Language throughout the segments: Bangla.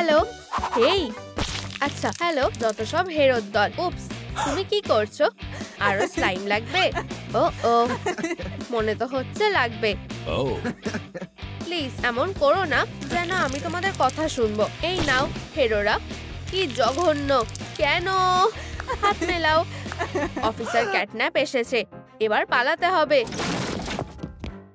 হ্যালো। এই আচ্ছা, হ্যালো যত সব হেরোর দল। উপস, তুমি কি করছো? আরো স্লাইম লাগবে? ও ও, মনে তো হচ্ছে লাগবে। প্লিজ এমন করো না যেন আমি তোমাদের কথা শুনবো। এই নাও হেরোরা। কি জঘন্য! কেন? হাত মেলাও। অফিসার ক্যাটন্যাপ এসেছে, এবার পালাতে হবে।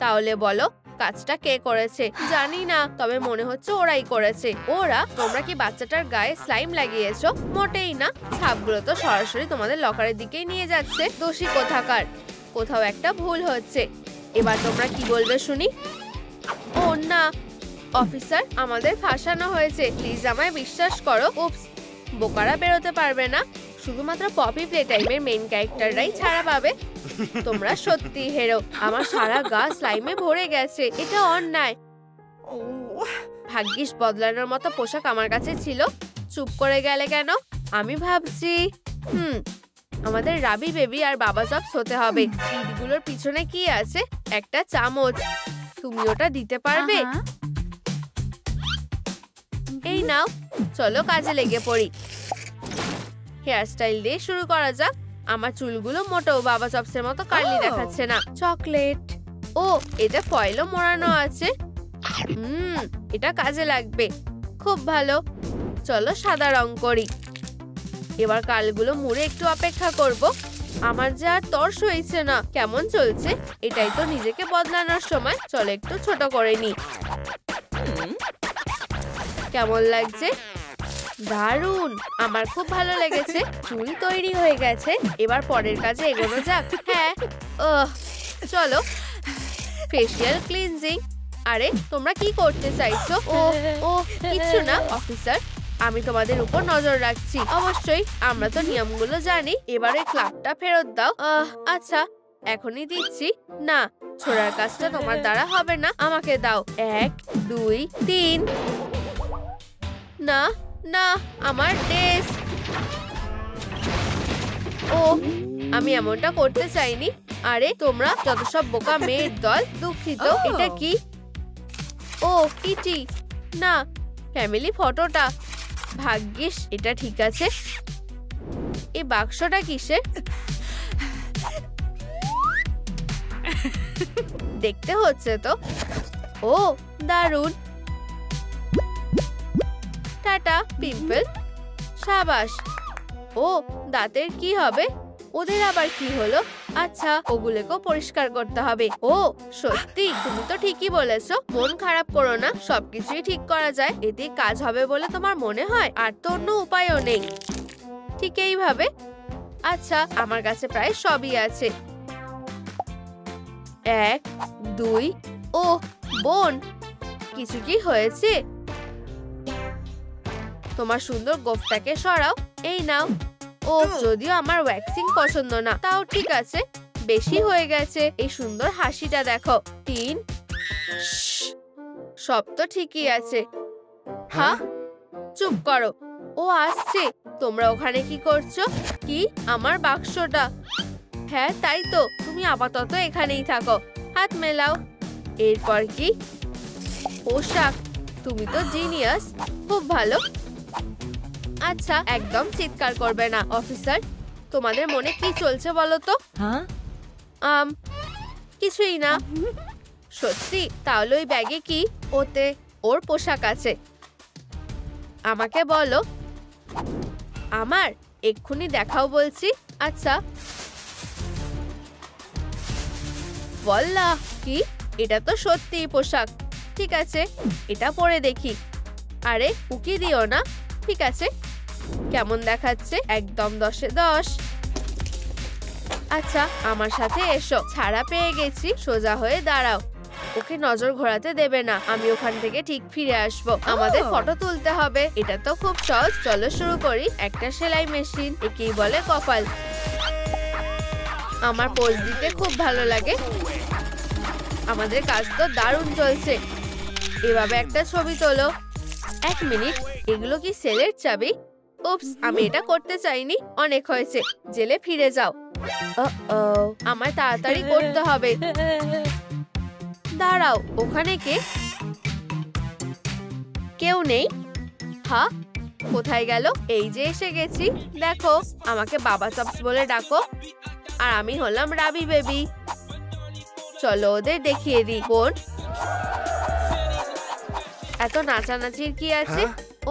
তাহলে বলো কাজটা কে করেছে? জানি না, তবে মনে হচ্ছে ওরাই করেছে। ওরা? তোমরা কি বাচ্চাটার গায়ে স্লাইম লাগিয়েছো? মোটেই না, ছাপগুলো তো সরাসরি তোমাদের লকারের দিকেই নিয়ে যাচ্ছে। দোষী কোথাকার, কোথাও একটা ভুল হচ্ছে। এবার তোমরা কি বলবে শুনি? ও না অফিসার, আমাদের ফাঁসানো হয়েছে, প্লিজ আমায় বিশ্বাস করো। উপস, বোকারা বেরোতে পারবে না, শুধুমাত্র পপি প্লে টাইমের মেইন ক্যারেক্টাররাই ছাড়া পাবে। তোমরা সত্যি হেরো, আমার সারা গা স্লাইমে ভরে গেছে, এটা অন্যায়। ভাগ্যিস বদলানোর মতো পোশাক আমার কাছে ছিল। চুপ করে গেলে কেন? আমি ভাবছি আমাদের রাবি বেবি আর বাবা জবস হতে হবে। ইটগুলোর পিছনে কি আছে? একটা চামচ। তুমি ওটা দিতে পারবে? এই নাও, চলো কাজে লেগে পড়ি। হেয়ার স্টাইল দিয়ে শুরু করা যাক। আমার চুলগুলো মোটেও বাবা চপসের মতো কার্লি দেখাচ্ছে না। চকলেট, ও এটা ফয়েলও মোড়ানো আছে। এটা কাজে লাগবে। খুব ভালো, চলো সাদা রং করি। এবার কালগুলো মুড়ে একটু অপেক্ষা করব। আমার যে আর তর্স হয়েছে না। কেমন চলছে? এটাই তো নিজেকে বদলানোর সময়। চলো একটু ছোট করে নি। কেমন লাগছে? দারুণ, আমার খুব ভালো লেগেছে। চুল তৈরি হয়ে গেছে, এবার পরের কাজে এগোনো যাক। হ্যাঁ, চলো ফেসিয়াল ক্লিনজিং। আরে তোমরা কি করতে চাইছো? ও কিছু না অফিসার, আমি তোমাদের উপর নজর রাখছি। অবশ্যই, আমরা তো নিয়মগুলো জানি। এবারে ক্লাবটা ফেরত দাও। আচ্ছা, এখনই দিচ্ছি। না, ছোড়ার কাজটা তোমার দ্বারা হবে না, আমাকে দাও। 1 2 3। না না, আমার ড্রেস। ও, আমি এমনটা করতে চাইনি। আরে তোমরা যত সব বোকা মেয়ের দল। দুঃখিত। এটা কি? ও কিটি, না ফ্যামিলি ফটোটা। ভাগ্যিস এটা ঠিক আছে। এই বাক্সটা কিসের? দেখতে হচ্ছে তো। ও দারুণ। Tata pimple. সাবাস। ও দাঁতের কি হবে? ওদের আবার কি হলো? আচ্ছা, ওগুলোকেও পরিষ্কার করতে হবে। ও সত্যি, তুমি তো ঠিকই বলেছো। মন খারাপ করো না, সবকিছুই ঠিক করা যায়। এতে কাজ হবে বলে তোমার মনে হয়? আর তো অন্য উপায়ও নেই। ঠিক এইভাবে। আচ্ছা, আমার কাছে প্রায় সবই আছে। 1 2। ও বোন, কিছু কি হয়েছে? তোমার সুন্দর গোফটাকে সরাও। এই নাও। ও যদিও আমার ওয়্যাক্সিং পছন্দ না, তাও ঠিক আছে, বেশি হয়ে গেছে। এই সুন্দর হাসিটা দেখো। 3। সব তো ঠিকই আছে। হ্যাঁ, চুপ করো, ও আসছে। তোমরা ওখানে কি করছো? কি, আমার বাক্সটা? হ্যাঁ তাই তো, তুমি আপাতত এখানেই থাকো। হাত মেলাও। এরপর কি? পোশাক। তুমি তো জিনিয়াস, খুব ভালো। আচ্ছা, একদম চিৎকার করবে না। অফিসার, তোমাদের মনে কি চলছে বলো তো? কিছুই না। সত্যি? তাহলে ওই ব্যাগে কি? ওতে ওর পোশাক আছে। আমাকে বলো। আমার? এক্ষুনি দেখাও বলছি। আচ্ছা। বল্লা, কি? এটা তো সত্যিই পোশাক। ঠিক আছে, এটা পরে দেখি। আরে উকি দিও না। ঠিক আছে, কেমন দেখাচ্ছে? একদম 10-এ 10। আচ্ছা, আমার সাথে এসো। ছাড়া পেয়ে গেছি, সোজা হয়ে দাঁড়াও। ওকে নজর ঘোরাতে দেবে না, আমি ওখান থেকে ঠিক ফিরে আসবো। আমাদের ফটো তুলতে হবে। এটা তো খুব সহজ, চলো শুরু করি। একটা সেলাই মেশিন, একেই বলে কপাল। আমার পোজ দিতে খুব ভালো লাগে। আমাদের কাজ তো দারুণ চলছে। এভাবে একটা ছবি তোলো। 1 মিনিট, এগুলো কি সেলের চাবি? উপস, আমি এটা করতে চাইনি। অনেক হয়েছে, জেলে ফিরে যাও। আমায় তাড়াতাড়ি করতে হবে। দাঁড়াও, ওখানে কে? কেউ নেই। হ্যাঁ, কোথায় গেল? এই যে এসে গেছি। দেখো, আমাকে বাবা চপস বলে ডাকো। আর আমি হলাম রাবি বেবি। চলো ওদের দেখিয়ে দিই। বোন, এত নাচানাচির কি আছে?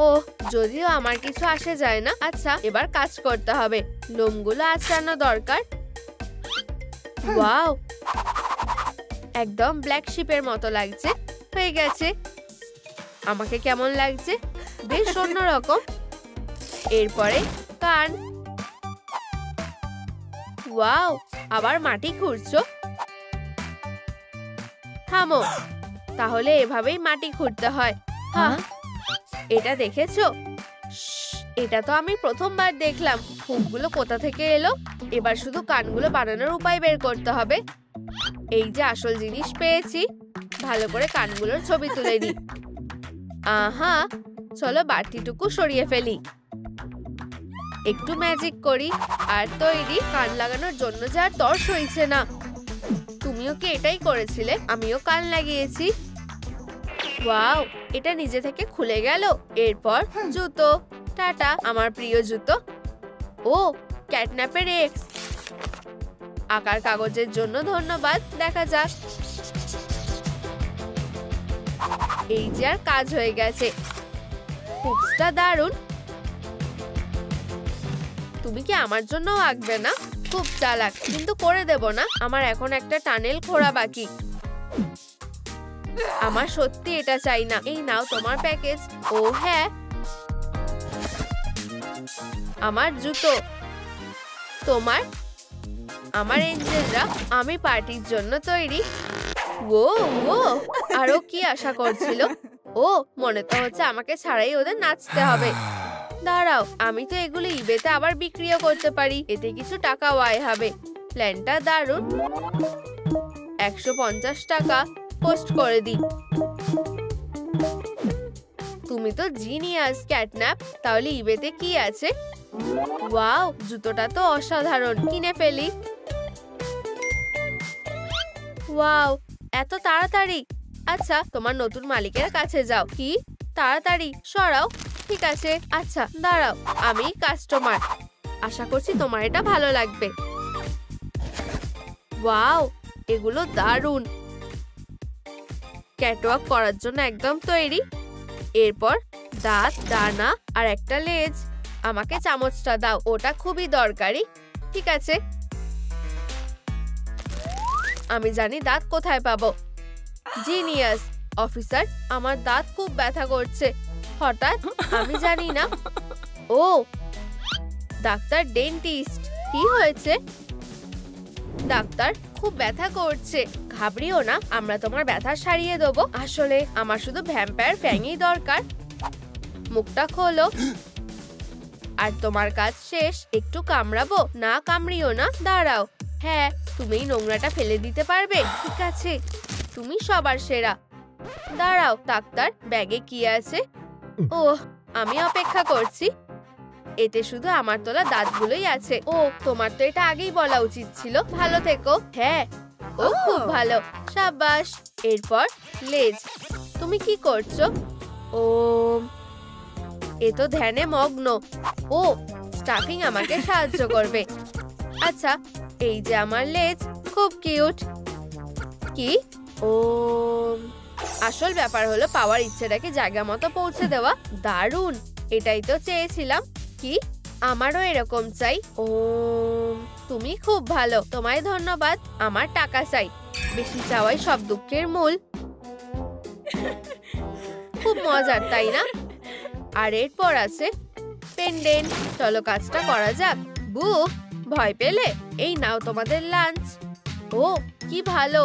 ও, যদিও আমার কিছু আসে যায় না। আচ্ছা, এবার কাজ করতে হবে। লোমগুলো আঁচড়ানো দরকার। ওয়াও, একদম ব্ল্যাক শিপের মতো লাগছে। হয়ে গেছে। আমাকে কেমন লাগছে? বেশ অন্যরকম। এরপরে কান। ওয়াও, আবার মাটি খুঁড়ছো? থামো, তাহলে এভাবেই মাটি খুঁড়তে হয়। হ্যাঁ, এটা দেখেছো? এটা তো আমি প্রথমবার দেখলাম। হুকগুলো কোথা থেকে এলো? এবার শুধু কানগুলো বানানোর উপায় বের করতে হবে। এই যে আসল জিনিস পেয়েছি। ভালো করে কানগুলোর ছবি তুলে নিই। আহা, চলো বাড়তিটুকু সরিয়ে ফেলি। একটু ম্যাজিক করি আর তৈরি। কান লাগানোর জন্য যে আর তর সইছে না। তুমিও কি এটাই করেছিলে? আমিও কান লাগিয়েছি। ওয়াও, এটা নিজে থেকে খুলে গেল। এরপর জুতো। টাটা আমার প্রিয় জুতো। ও, ক্যাটন্যাপের এক্স। আঁকার কাগজের জন্য ধন্যবাদ। দেখা যাক। এই যে আর কাজ হয়ে গেছে। হুকসটা দারুণ। তুমি কি আমার জন্য আঁকবে না? খুব চালাক, কিন্তু করে দেব না। আমার এখন একটা টানেল খোঁড়া বাকি। আমার সত্যি এটা চাই না। এই নাও তোমার প্যাকেজ। ও হ্যাঁ, আমার জুতো। তোমার? আমার এঞ্জেলরা। আমি পার্টির জন্য তৈরি। ও ও, আরো কি আশা করছিল? ও, মনে তো হচ্ছে আমাকে ছাড়াই ওদের নাচতে হবে। দাঁড়াও, আমি তো এগুলো ইবেতে আবার বিক্রিও করতে পারি। এতে কিছু টাকাও আয় হবে। প্ল্যানটা দারুণ। 150 টাকা পোস্ট করে দিই। তুমি তো জিনিয়াস ক্যাটন্যাপ। তাহলে ইবেতে কি আছে? ওয়াও, জুতোটা তো অসাধারণ। কিনে ফেলি। ওয়াও, এত তাড়াতাড়ি? আচ্ছা, তোমার নতুন মালিকের কাছে যাও। কি তাড়াতাড়ি? সরাও। ঠিক আছে। আচ্ছা দাঁড়াও, আমি কাস্টমার। আশা করছি তোমার এটা ভালো লাগবে। ওয়াও, এগুলো দারুণ। ক্যাটওয়াক করার জন্য একদম তৈরি। এরপর দাঁত, ডানা আর একটা লেজ। আমাকে চামচটা দাও, ওটা খুবই দরকারি। ঠিক আছে, আমি জানি দাঁত কোথায় পাবো। জিনিয়াস অফিসার, আমার দাঁত খুব ব্যথা করছে হঠাৎ। আমি জানি না। ও, ডাক্তার ডেন্টিস্ট। কি হয়েছে? ডাক্তার, খুব ব্যথা করছে। ঘাবড়িও না, আমরা তোমার ব্যথা সারিয়ে দেবো। আসলে আমার শুধু ভ্যাম্পায়ার ফ্যাংই দরকার। মুখটা খোলো। আর তোমার কাজ শেষ। একটু কামড়াবো? না, কামড়িও না। দাঁড়াও। হ্যাঁ, তুমি এই নোংরাটা ফেলে দিতে পারবে? ঠিক আছে, তুমি সবার সেরা। দাঁড়াও ডাক্তার, ব্যাগে কি আছে? ওহ, আমি অপেক্ষা করছি। এতে শুধু আমার তোলা দাঁতগুলোই আছে। ও, তোমার তো এটা আগেই বলা উচিত ছিল। ভালো থেকো। হ্যাঁ, ও খুব ভালো। সাবাস। এরপর লেজ। তুমি কি করছো? ও, এ তো ধ্যানে মগ্ন। ও, স্টাফিং আমাকে সাহায্য করবে। আচ্ছা, এই যে আমার লেজ। খুব কিউট। কি? ও, আসল ব্যাপার হলো পাওয়ার ইচ্ছেটাকে জায়গা মতো পৌঁছে দেওয়া। দারুণ, এটাই তো চেয়েছিলাম। কি? আমারও এরকম চাই। ও, তুমি খুব ভালো। তোমায় ধন্যবাদ। আমার টাকা চাই। বেশি চাওয়াই সব দুঃখের মূল। খুব মজার, তাই না? আর এরপর আছে পেন্ডেন্ট। চলো কাজটা করা যাক। বু, ভয় পেলে? এই নাও তোমাদের লাঞ্চ। ও, কি ভালো।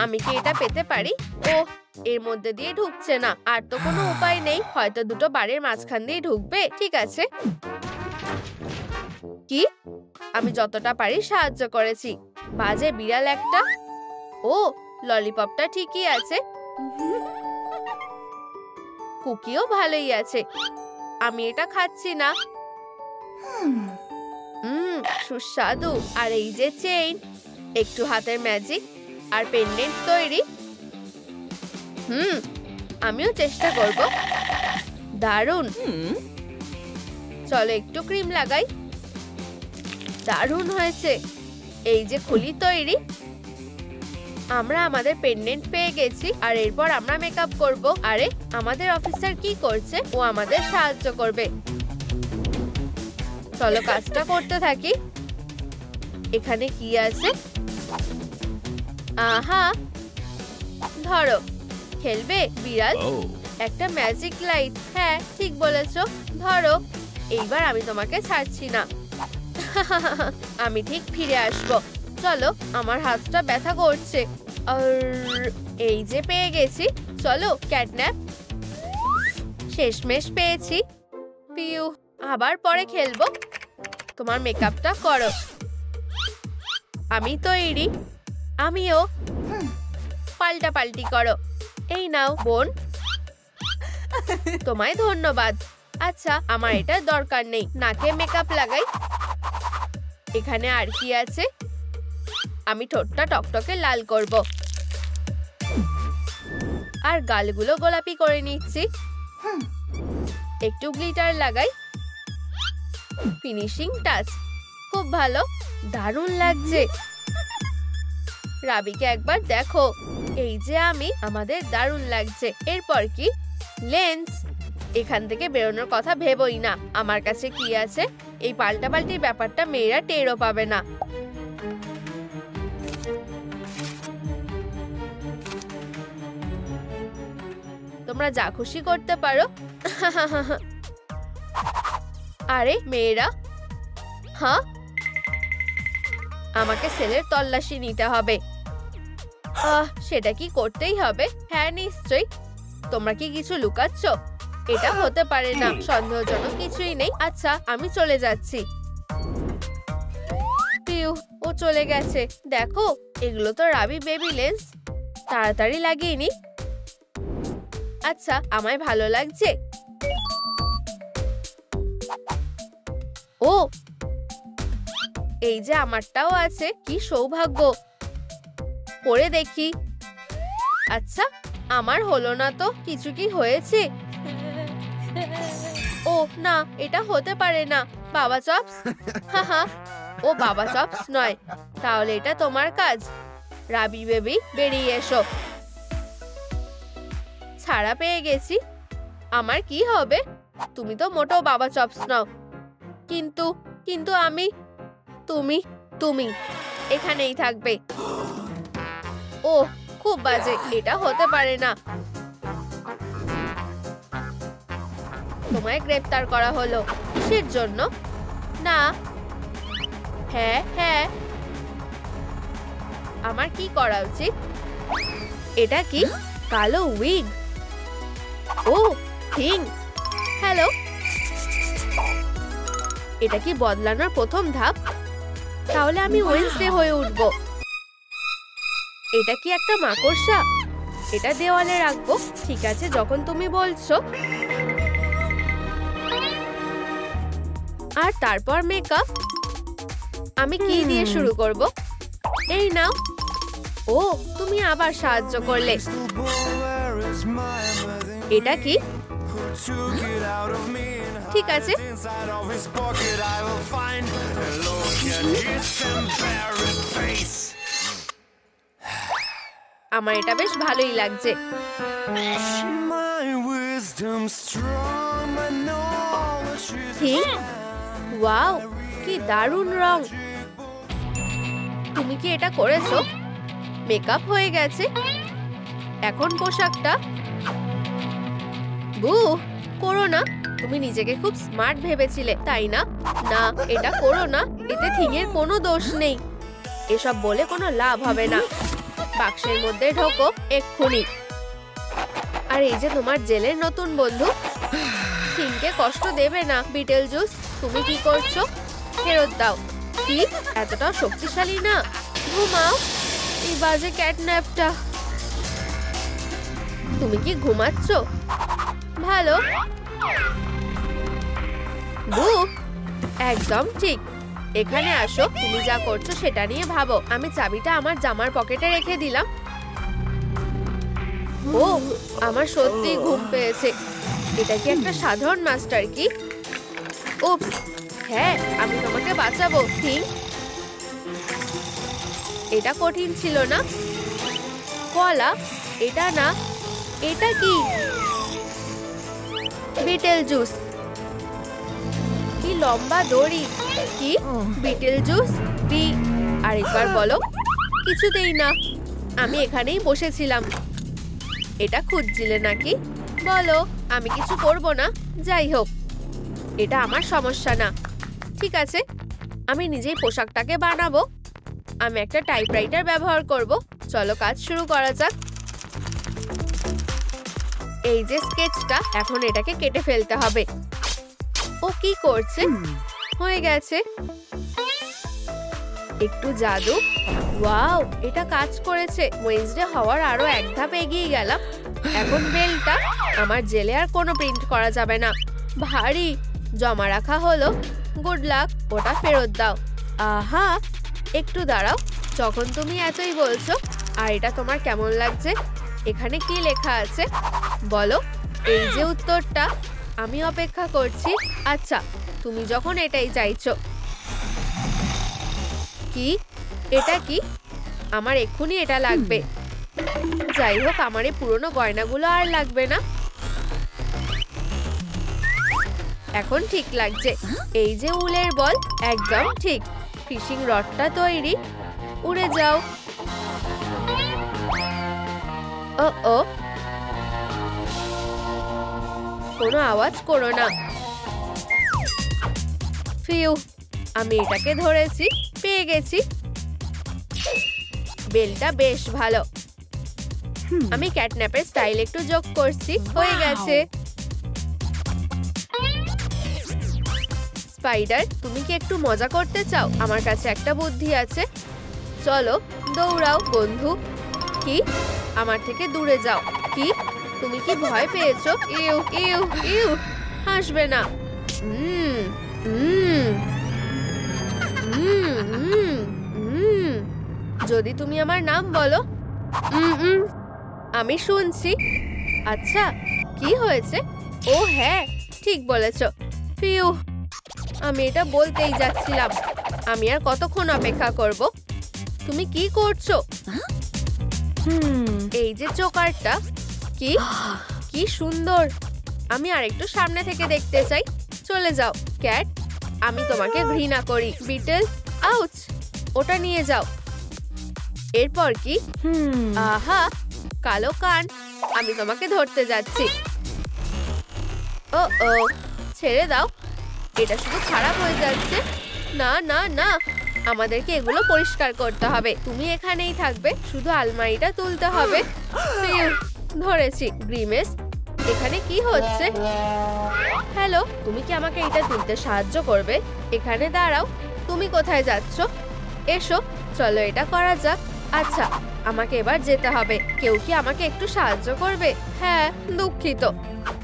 আমি কি এটা পেতে পারি? ও, এর মধ্যে দিয়ে ঢুকছে না। আর তো কোনো উপায় নেই। হয়তো দুটো বারের মাঝখান দিয়ে ঢুকবে। ঠিক আছে। কি? আমি যতটা পারি সাহায্য করেছি। বাজে বিড়াল একটা। ও, ললিপপটা ঠিকই আছে। কুকিও ভালোই আছে। আমি এটা খাচ্ছি না। সুস্বাদু। আর এই যে চেইন, একটু হাতের ম্যাজিক আর পেন্ডেন্ট তৈরি। আমিও চেষ্টা করব। দারুণ। চলো একটু ক্রিম লাগাই। দারুণ হয়েছে। এই যে খুলি তৈরি। আমরা আমাদের পেন্ডেন্ট পেয়ে গেছি আর এরপর আমরা মেকআপ করব। আরে আমাদের অফিসার কি করছে? ও আমাদের সাহায্য করবে। চলো কাজটা করতে থাকি। এখানে কি আছে? আহা, ধরো। খেলবে বিড়াল? একটা ম্যাজিক লাইট। হ্যাঁ ঠিক বলেছো, ধরো। এইবার আমি তোমাকে ছাড়ছি না। আমি ঠিক ফিরে আসব। চলো, আমার হাতটা ব্যথা করছে। আর এই যে পেয়ে গেছি। চলো ক্যাটন্যাপ। শেষমেশ পেয়েছি। পিউ, আবার পরে খেলবো। তোমার মেকআপটা করো। আমি তৈরি। আমিও। পাল্টাপাল্টি করো। এই নাও বোন। তোমায় ধন্যবাদ। আচ্ছা, আমার এটা দরকার নেই। নাকে মেকআপ লাগাই। এখানে আর কি আছে? আমি ঠোঁটটা টকটকে লাল করব আর গালগুলো গোলাপি করে নিচ্ছি। একটু গ্লিটার লাগাই। Finishing touch. খুব ভালো, দারুণ লাগছে। রাবিকে একবার দেখো। এই যে আমি, আমাদের দারুণ লাগছে। এরপর কি? লেন্স। এখান থেকে বেরোনোর কথা ভেবোই না। আমার কাছে কি আছে? এই পাল্টাপাল্টির ব্যাপারটা মেয়েরা টেরও পাবে না। তোমরা যা খুশি করতে পারো। আরে মেয়েরা, হ্যাঁ, আমাকে সেলের তল্লাশি নিতে হবে। সেটা কি করতেই হবে? হ্যাঁ নিশ্চয়ই। তোমরা কি কিছু লুকাচ্ছ? এটা হতে পারে না। সন্দেহজনক কিছুই নেই। আচ্ছা, আমি চলে যাচ্ছি। পিউ, ও চলে গেছে। দেখো, এগুলো তো রাবি বেবি লেন্স। তাড়াতাড়ি লাগিয়ে নি। আচ্ছা, আমায় ভালো লাগছে। ও, এই যে আমারটাও আছে। কি সৌভাগ্য। পরে দেখি। আচ্ছা, আমার হলো না তো? কিছু কি হয়েছে? ও না, এটা হতে পারে না। বাবা চপস? হাহা, ও বাবা চপস নয়। তাহলে এটা তোমার কাজ। রাবি বেবি, বেরিয়ে এসো। ছাড়া পেয়ে গেছি। আমার কি হবে? তুমি তো মোটেও বাবা চপস নাও। কিন্তু কিন্তু আমি, তুমি তুমি এখানেই থাকবে। ও খুব বাজে। এটা হতে পারে না। তোমায় গ্রেফতার করা হলো। কিসের জন্য? না। হ্যাঁ হ্যাঁ, আমার কি করা উচিত? এটা কি? কালো উইগ। ও থিং। হ্যালো। এটা কি বদলানোর প্রথম ধাপ? তাহলে আমি ওয়েডনেসডে হয়ে উঠব। এটা কি একটা মাকড়সা? এটা দেওয়ালে রাখবো। ঠিক আছে, যখন তুমি বলছো। আর তারপর মেকআপ। আমি কি দিয়ে শুরু করব? এই নাও। ও, তুমি আবার সাহায্য করলে। এটা কি? ঠিক আছে। আমার এটা বেশ ভালোই লাগছে। ওয়াও, কি দারুণ রং। তুমি কি এটা করেছো? মেকআপ হয়ে গেছে। এখন পোশাকটা। বু, করো না। তুমি নিজেকে খুব স্মার্ট ভেবেছিলে, তাই না? না, এটা করো না। এতে থিংয়ের কোনো দোষ নেই। এসব বলে কোনো লাভ হবে না। বাক্সের মধ্যে ঢোকো এক্ষুনি। আর এই যে তোমার জেলের নতুন বন্ধু। থিংকে কষ্ট দেবে না। বিটেল জুস, তুমি কি করছো? ফেরত দাও। কি? এতটা শক্তিশালী না। ঘুমাও। এই বাজে ক্যাটন্যাপটা। তুমি কি ঘুমাচ্ছ? ভালো। বু, একদম ঠিক। এখানে আসো। তুমি যা করছো সেটা নিয়ে ভাবো। আমি চাবিটা আমার জামার পকেটে রেখে দিলাম। ও, আমার সত্যি ঘুম পেয়েছে। এটা কি একটা সাধারণ মাস্টার কি? উপস, হ্যাঁ আমি তোমাকে বাঁচাবো। থিং, এটা কঠিন ছিল না। কলা, এটা না, এটা কি? Betel juice. কি লম্বা দড়ি! কি বিটেল জুস? আরেকবার বলো। কিছুতেই না। আমি এখানেই বসেছিলাম। এটা খুঁজছিলে নাকি? বলো, আমি কিছু করব না। যাই হোক, এটা আমার সমস্যা না। ঠিক আছে, আমি নিজেই পোশাকটাকে বানাবো। আমি একটা টাইপরাইটার ব্যবহার করব। চলো কাজ শুরু করা যাক। এই যে স্কেচটা, এখন এটাকে কেটে ফেলতে হবে। ও কি করছে? হয়ে গেছে। একটু জাদু। ওয়াও, এটা কাজ করেছে। ওয়েডনেসডে হওয়ার আরো এক ধাপ এগিয়ে গেলাম। এখন বেলটা। আমার জেলে আর কোনো প্রিন্ট করা যাবে না। ভারী। জমা রাখা হলো। Good luck. ওটা ফেরত দাও। আহা, একটু দাঁড়াও। যখন তুমি এতই বলছো, আর এটা তোমার কেমন লাগছে? এখানে কি লেখা আছে বলো? এই যে উত্তরটা। আমি অপেক্ষা করছি। আচ্ছা, তুমি যখন এটাই চাইছো। কি? এটা কি? আমার এক্ষুনি এটা লাগবে। যাই হোক, আমার এই পুরনো গয়নাগুলো আর লাগবে না। এখন ঠিক লাগছে। এই যে উলের বল, একদম ঠিক। ফিশিং রডটা তৈরি। উড়ে যাও। ও, কোনো আওয়াজ করো না। ফিউ, আমি এটাকে ধরেছি। পেয়ে গেছি। বেলটা বেশ ভালো। আমি ক্যাটন্যাপের স্টাইল একটু যোগ করছি। হয়ে গেছে। স্পাইডার, তুমি কি একটু মজা করতে চাও? আমার কাছে একটা বুদ্ধি আছে। চলো দৌড়াও বন্ধু। কি? আমার থেকে দূরে যাও। কি? তুমি কি ভয় পেয়েছো? ইউ ইউ ইউ, হাসবে না। যদি তুমি আমার নাম বলো। আমি শুনছি। আচ্ছা, কি হয়েছে? ও হ্যাঁ, ঠিক বলেছ। ফিউ, আমি এটা বলতেই যাচ্ছিলাম। আমি আর কতক্ষণ অপেক্ষা করব? তুমি কি করছো? এই যে চোকারটা। কি কি সুন্দর। আমি আরেকটু সামনে থেকে দেখতে চাই। চলে যাও ক্যাট, আমি তোমাকে ঘৃণা করি। বিটেল, আউচ, ওটা নিয়ে যাও। এরপর কি? আহা, কালো কান। আমি তোমাকে ধরতে যাচ্ছি। ও, ছেড়ে দাও। এটা শুধু খারাপ হয়ে যাচ্ছে। না না না, আমাদেরকে এগুলো পরিষ্কার করতে হবে। তুমি এখানেই থাকবে, শুধু আলমারিটা তুলতে হবে। ধরেছি। গ্রিমেস, এখানে কি হচ্ছে? হ্যালো, তুমি কি আমাকে এটা তুলতে সাহায্য করবে? এখানে দাঁড়াও। তুমি কোথায় যাচ্ছ? এসো, চলো এটা করা যাক। আচ্ছা, আমাকে এবার যেতে হবে। কেউ কি আমাকে একটু সাহায্য করবে? হ্যাঁ, দুঃখিত।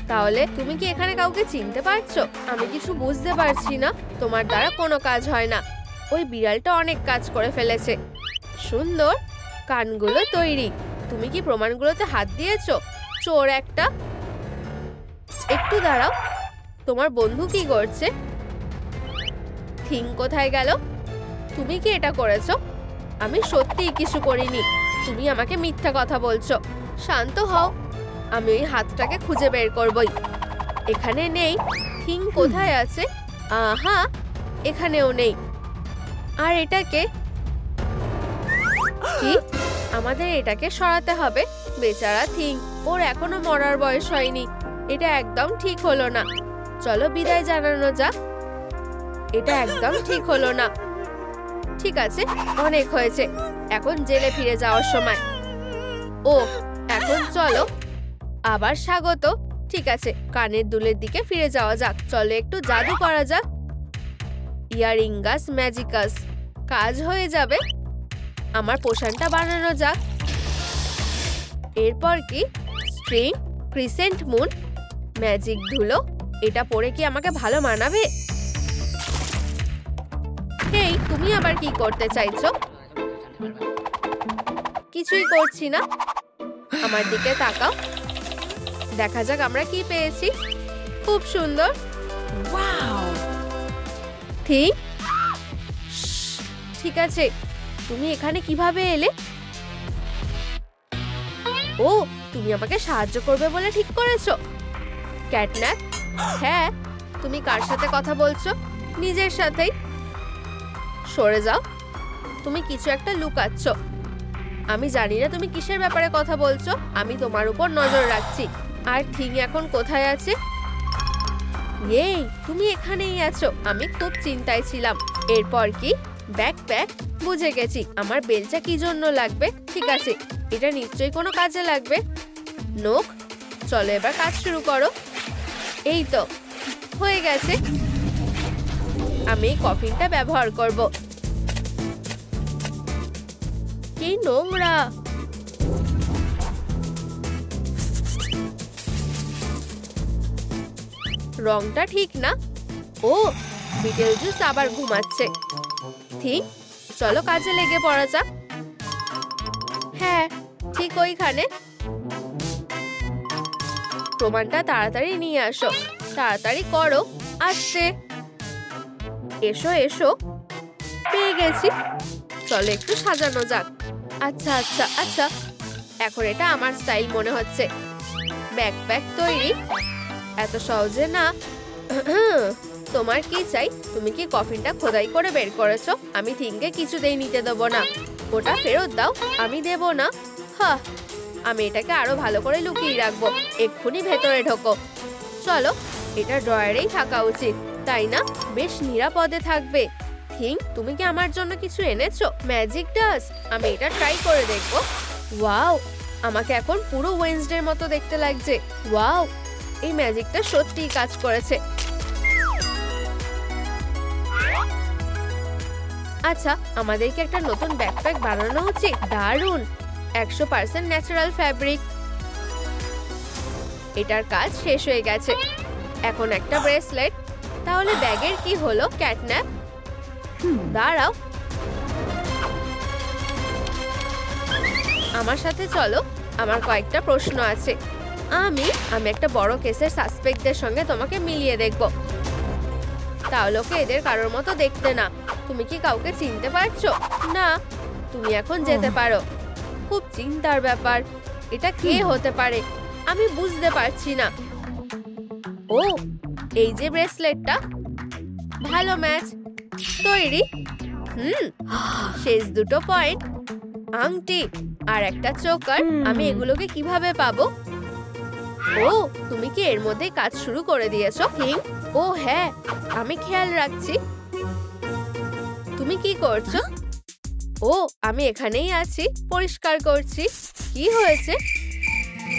তাহলে তুমি কি এখানে কাউকে চিনতে পারছো? আমি কিছু বুঝতে পারছি না। তোমার দ্বারা কোনো কাজ হয় না। ওই বিড়ালটা অনেক কাজ করে ফেলেছে। সুন্দর। কানগুলো তৈরি। তুমি কি প্রমাণগুলোতে হাত দিয়েছো? চোর একটা। একটু দাঁড়াও, তোমার বন্ধু কি করছে? থিং কোথায় গেল? তুমি কি এটা করেছো? আমি সত্যিই কিছু করিনি। তুমি আমাকে মিথ্যা কথা বলছো। শান্ত হও, আমি ওই হাতটাকে খুঁজে বের করবই। এখানে নেই। থিং কোথায় আছে? আহা, এখানেও নেই। আর এটাকে কি? আমাদের এটাকে সরাতে হবে। বেচারা থিং, ওর এখনো মরার বয়স হয়নি। এটা একদম ঠিক হলো না। চলো বিদায় জানানো যাক। এটা একদম ঠিক হলো না। ঠিক আছে, অনেক হয়েছে। এখন জেলে ফিরে যাওয়ার সময়। ও, এখন চলো। আবার স্বাগত। ঠিক আছে, কানের দুলের দিকে ফিরে যাওয়া যাক। চলো একটু জাদু করা যাক। ইয়ারিঙ্গাস ম্যাজিকাস। কাজ হয়ে যাবে। আমার পোশাকটা বানানো যাক। এরপর কি? স্ট্রিং, ক্রিসেন্ট মুন, ম্যাজিক ধুলো। এটা পরে কি আমাকে ভালো মানাবে? হেই, তুমি আবার কি করতে চাইছো? কিছুই করছি না। আমার দিকে তাকাও। দেখা যাক আমরা কি পেয়েছি। খুব সুন্দর। থিং, ঠিক আছে, তুমি এখানে কিভাবে এলে? ও, তুমি আমাকে সাহায্য করবে বলে ঠিক করেছো। ক্যাটন্যাপ, হ্যাঁ, তুমি কার সাথে কথা বলছো? নিজের সাথেই। সরে যাও, তুমি কিছু একটা লুকাচ্ছ। আমি জানি না তুমি কিসের ব্যাপারে কথা বলছো। আমি তোমার উপর নজর রাখছি। আর থিং এখন কোথায় আছে? এই, তুমি এখানেই আছো। আমি খুব চিন্তায় ছিলাম। এরপর কি? ব্যাকপ্যাক, বুঝে গেছি। আমার বেলচা কি জন্য লাগবে? ঠিক আছে, এটা নিশ্চয়ই কোনো কাজে লাগবে। নোক, চলো এবার কাজ শুরু করো। এই তো হয়ে গেছে। আমি এই কফিনটা ব্যবহার করব। কি নোংরা! রংটা ঠিক না। ও, বিটেলজুস আবার ঘুমাচ্ছে। ঠিক, চলো কাজে লেগে পড়া যাক। হ্যাঁ, ঠিক ওইখানে। প্রমাণটা তাড়াতাড়ি নিয়ে আসো। তাড়াতাড়ি করো। আসছে। এসো এসো, পেয়ে গেছি। চলো একটু সাজানো যাক। আচ্ছা আচ্ছা আচ্ছা, এখন এটা আমার স্টাইল মনে হচ্ছে। ব্যাকপ্যাক তৈরি। এত সহজে না। তোমার কি চাই? তুমি কি কফিনটা খোদাই করে বের করেছো? আমি থিংকে কিছুতেই নিতে দেবো না। ওটা ফেরত দাও। আমি দেব না। হ্যাঁ, আমি এটাকে আরো ভালো করে লুকিয়ে রাখবো। এক্ষুনি ভেতরে ঢোকো। চলো, এটা ড্রয়ারেই থাকা উচিত, তাই না? বেশ নিরাপদে থাকবে। থিং, তুমি কি আমার জন্য কিছু এনেছো? Magic dust. আমি এটা ট্রাই করে দেখবো। ওয়াও, আমাকে এখন পুরো ওয়েডনেসডের মতো দেখতে লাগছে। ওয়াও, এই ম্যাজিকটা সত্যিই কাজ করেছে। আচ্ছা, আমাদেরকে একটা নতুন ব্যাকপ্যাক বানানো উচিত। দারুণ, 100% ন্যাচারাল ফ্যাব্রিক। এটার কাজ শেষ হয়ে গেছে। এখন একটা ব্রেসলেট। তাহলে ব্যাগের কি হলো? ক্যাটন্যাপ, দাঁড়াও, আমার সাথে চলো। আমার কয়েকটা প্রশ্ন আছে। আমি একটা বড় কেসের সাসপেক্টদের সঙ্গে তোমাকে মিলিয়ে দেখব। তাহলে ওকে এদের কারোর মতো দেখতে না। তুমি কি কাউকে চিনতে পারছো? না। তুমি এখন যেতে পারো। খুব চিন্তার ব্যাপার। এটা কে হতে পারে? আমি বুঝতে পারছি না। ও, এই যে ব্রেসলেটটা, ভালো ম্যাচ। তৈরি। শেষ দুটো পয়েন্ট, আংটি আর একটা চোকার। আমি এগুলোকে কিভাবে পাবো? ও, তুমি কি এর মধ্যে কাজ শুরু করে দিয়েছো? থিং, ও হ্যাঁ, আমি খেয়াল রাখছি। তুমি কি করছো? ও, আমি এখানেই আছি, পরিষ্কার করছি। কি হয়েছে?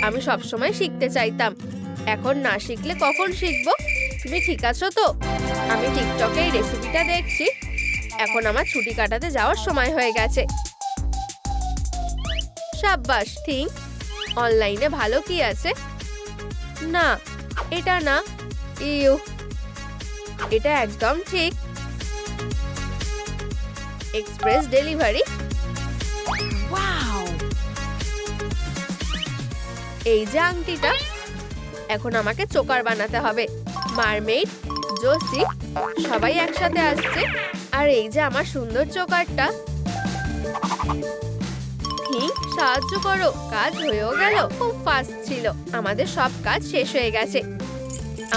আমি সবসময় শিখতে চাইতাম। এখন না শিখলে কখন শিখবো? তুমি ঠিক আছো তো? আমি টিকটকে এই রেসিপিটা দেখছি। এখন আমার ছুটি কাটাতে যাওয়ার সময় হয়ে গেছে। সাব্বাস থিং। অনলাইনে ভালো কি আছে? না, এটা না। ইউ, এটা একদম ঠিক। Express delivery. এই যে আংটিটা, এখন আমাকে চোকার বানাতে হবে। মারমেইড, জোসি সবাই একসাথে আসছে। আর এই যে আমার সুন্দর চোকারটা। থিং, সাহায্য করো। কাজ হয়েও গেল। খুব ফাস্ট ছিল। আমাদের সব কাজ শেষ হয়ে গেছে।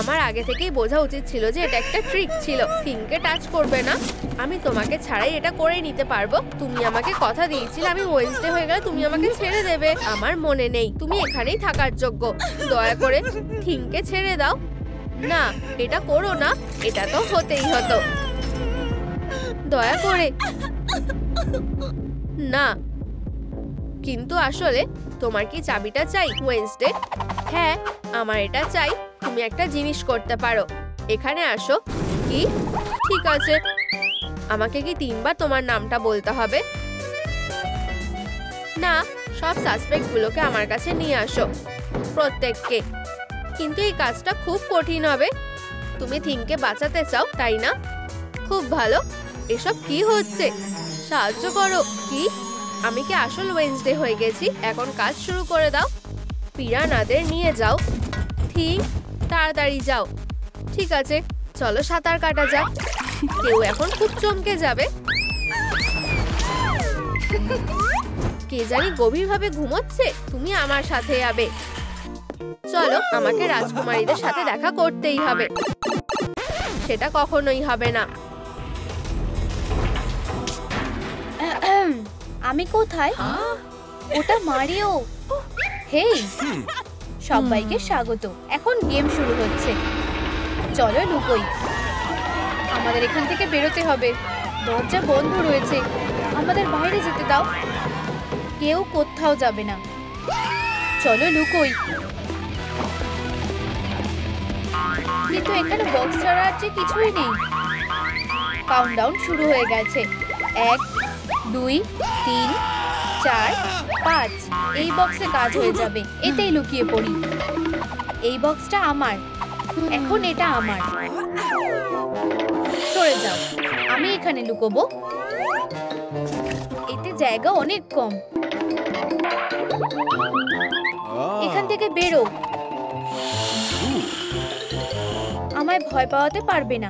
আমার আগে থেকেই বোঝা উচিত ছিল যে এটা একটা ট্রিক ছিল। থিংকে টাচ করবে না। আমি তোমাকে ছাড়াই এটা করে নিতে পারবো। তুমি আমাকে কথা দিয়েছিলে আমি ওয়েডনেসডে হয়ে গেলে তুমি আমাকে ছেড়ে দেবে। আমার মনে নেই। তুমি এখানেই থাকার যোগ্য। দয়া করে থিংকে ছেড়ে দাও। না, এটা করো না। এটা তো হতেই হতো। দয়া করে না। কিন্তু আসলে তোমার কি চাবিটা চাই ওয়েডনেসডে? হ্যাঁ, আমার এটা চাই। তুমি একটা জিনিস করতে পারো। এখানে আসো। কি? ঠিক আছে। আমাকে কি 3 বার তোমার নামটা বলতে হবে? না, সব সাসপেক্টগুলোকে আমার কাছে নিয়ে আসো, প্রত্যেককে। কিন্তু এই কাজটা খুব কঠিন হবে। তুমি থিংকে বাঁচাতে চাও, তাই না? খুব ভালো। এসব কি হচ্ছে? সাহায্য করো। কি? আমি কি আসল ওয়েডনেসডে হয়ে গেছি? এখন কাজ শুরু করে দাও। পিরানাদের নিয়ে যাও। থিং, তাড়াতাড়ি যাও। ঠিক আছে, চলো সাঁতার কাটা যাক। কেউ এখন খুব চমকে যাবে। কে জানি গভীরভাবে ঘুমোচ্ছে। তুমি আমার সাথে যাবে। চলো, আমাকে রাজকুমারীদের সাথে দেখা করতেই হবে। সেটা কখনোই হবে না। আমি কোথায়? ওটা মারিও। হেই, সবাইকে স্বাগত। এখন গেম শুরু হচ্ছে। চলো লুকোই। আমাদের এখান থেকে বেরোতে হবে। দরজা বন্ধ রয়েছে। আমাদের বাইরে যেতে দাও। কেউ কোথাও যাবে না। চলো লুকোই। কিন্তু এখানে বক্স ছাড়া আর যে কিছুই নেই। কাউন্টডাউন শুরু হয়ে গেছে। 1 2 3 4 5। এই বক্সে কাজ হয়ে যাবে। এতেই লুকিয়ে পড়ি। এই বক্সটা আমার। এখন এটা আমার। সরে যাও। আমি এখানে লুকোবো। এতে জায়গা অনেক কম। এখান থেকে বেরো। আমায় ভয় পাওয়াতে পারবে না।